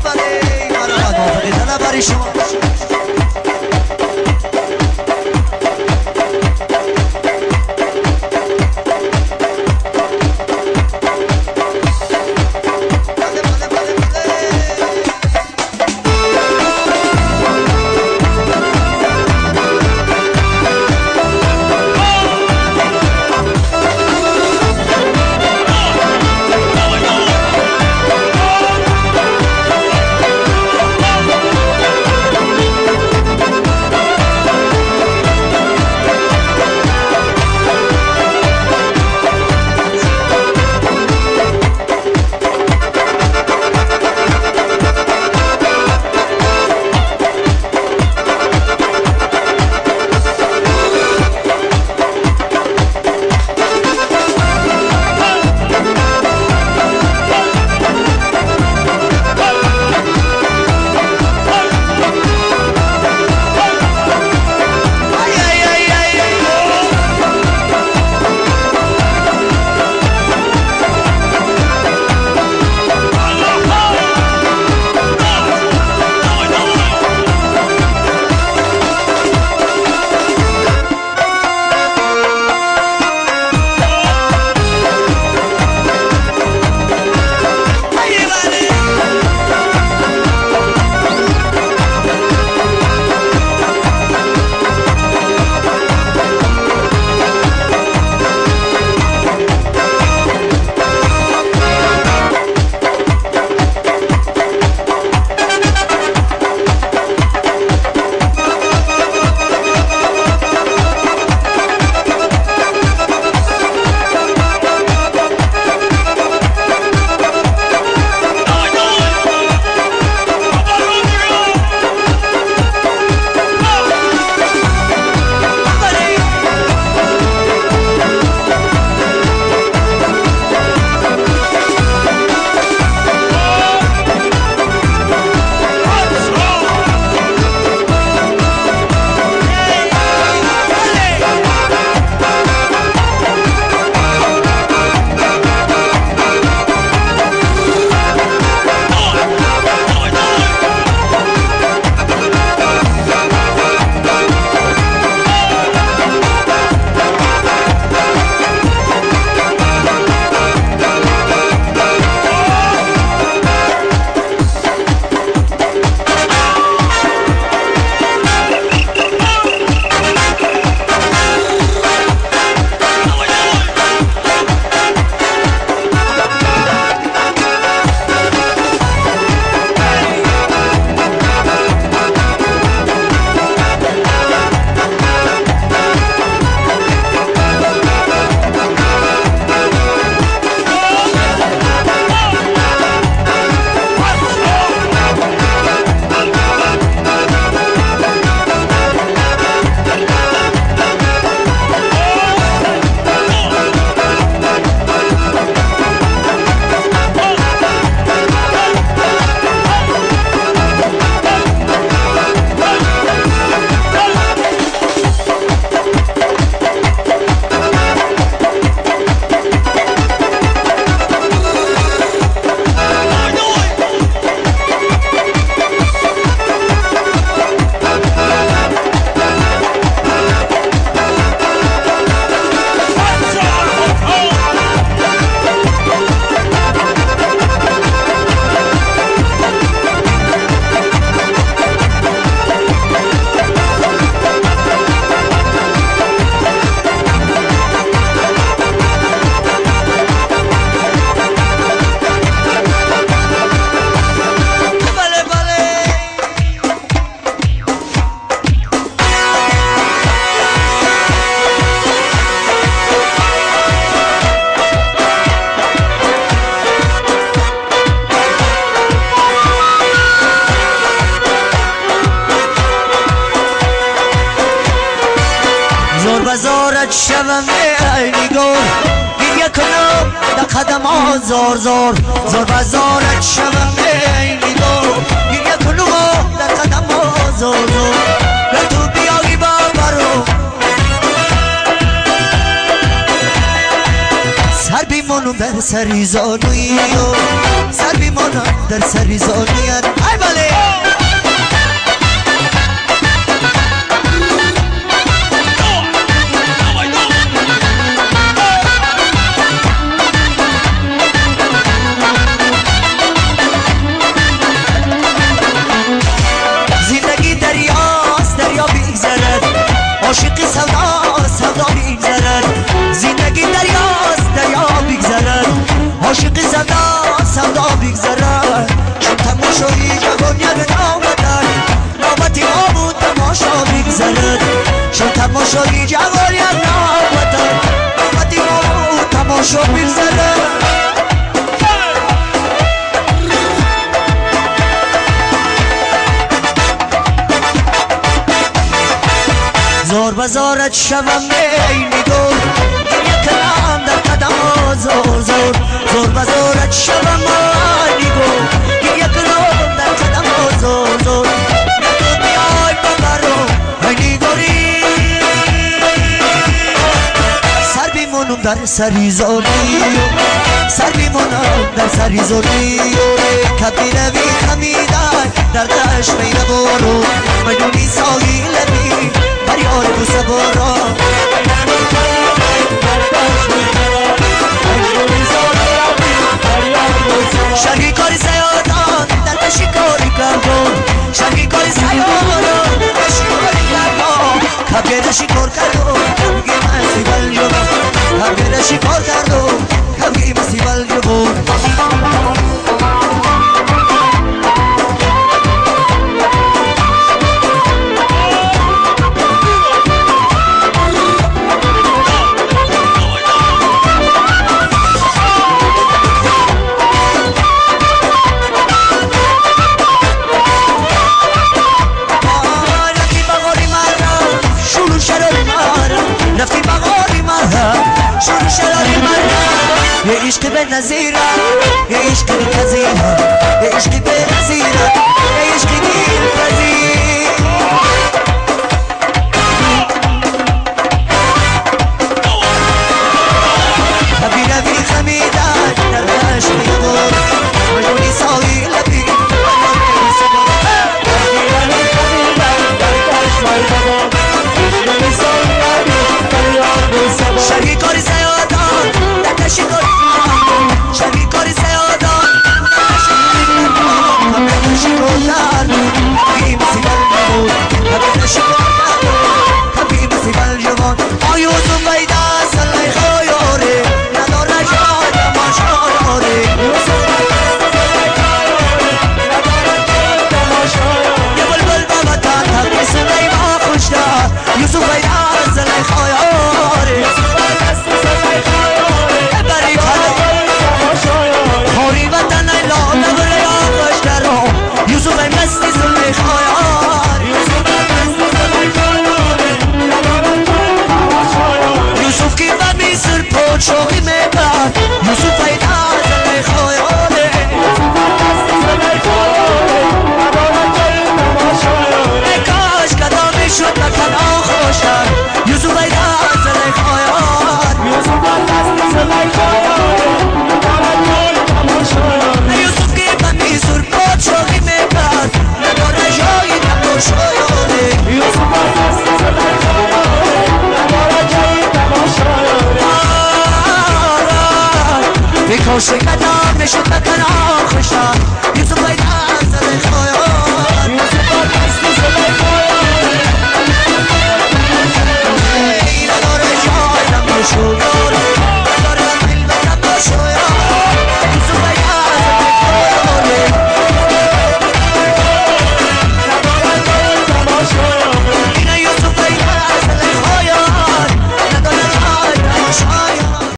بله مرحبا موافقی دادم برای شما بزارت شوم ای نگار گریه کنم در قدم ها زار زار زار بزارت شوم ای نگار گریه کنم در قدم ها زار زار و تو بیایی بابرو سر بیمانو بره و سریزانوی سر بیمانم در سریزانویت ای بله زندگی دریاست دریا بیگذرد عاشقی سودا سودا بیگذرد زندگی دریاست دریا بیگذرد عاشقی سودا سودا بیگذرد چون تماشایی جوانی به نامدن نوبتی ما بود تماشا بیگذرد چون تماشایی جوانی به نامدن نوبتی ما بود تماشا بیگذرد زور بزارت شوم بینی دور یک کلام در قدم ها زور زور زور بزارت شوم بینی دور یک کلام در قدم ها زور زور نتو بیای ببرو بینی دوری سر بیمونم در سری زوری سر بیمونم در سری زوری کبی روی خمیدن در دشت میره برو مدونی ساگی لبی یار بوسه برا شنگی کاری سیادان در بشی کاری کردم شنگی کاری سیادان در بشی کاری کردم کبگه نشی کار کردم کبگی مسی بل جبم کبگه نشی کار کردم کبگی مسی بل جبم رفتی بغاری مرهم شروع شراری مرهم یه عشق به نظیرم یه عشق بی تزیرم یه عشق به نظیرم یه عشق دیر پذیر کبی روی خمیدن در عشق یدور مجونی ساوی لبی شنگی کاری سیادان در تشی کاری شنگی کاری سیادان در تشی کردن کبی مسی بل جوان کبی تشی کردن کبی مسی بل جوان آیوزون بیده سلی خایاره ندار نجای تماشا داره یه بلبل با وطن تبری سلی ما خوش دار یوسف بیده سلی خایاره خوری وطن ایلا نبره یا خوشترا یوسف مستی سلی خایار یوسف کی و میسر پوچوی میبرد یوسف ایدا سلی خایاره ای کاش کدامی شد نکنا خوشتر یوسف ایدا سلی خایار یوسف کی و میسر پوچوی میبرد نداره جایی نموشایاره بیکاش کدام نشد بکن آخشم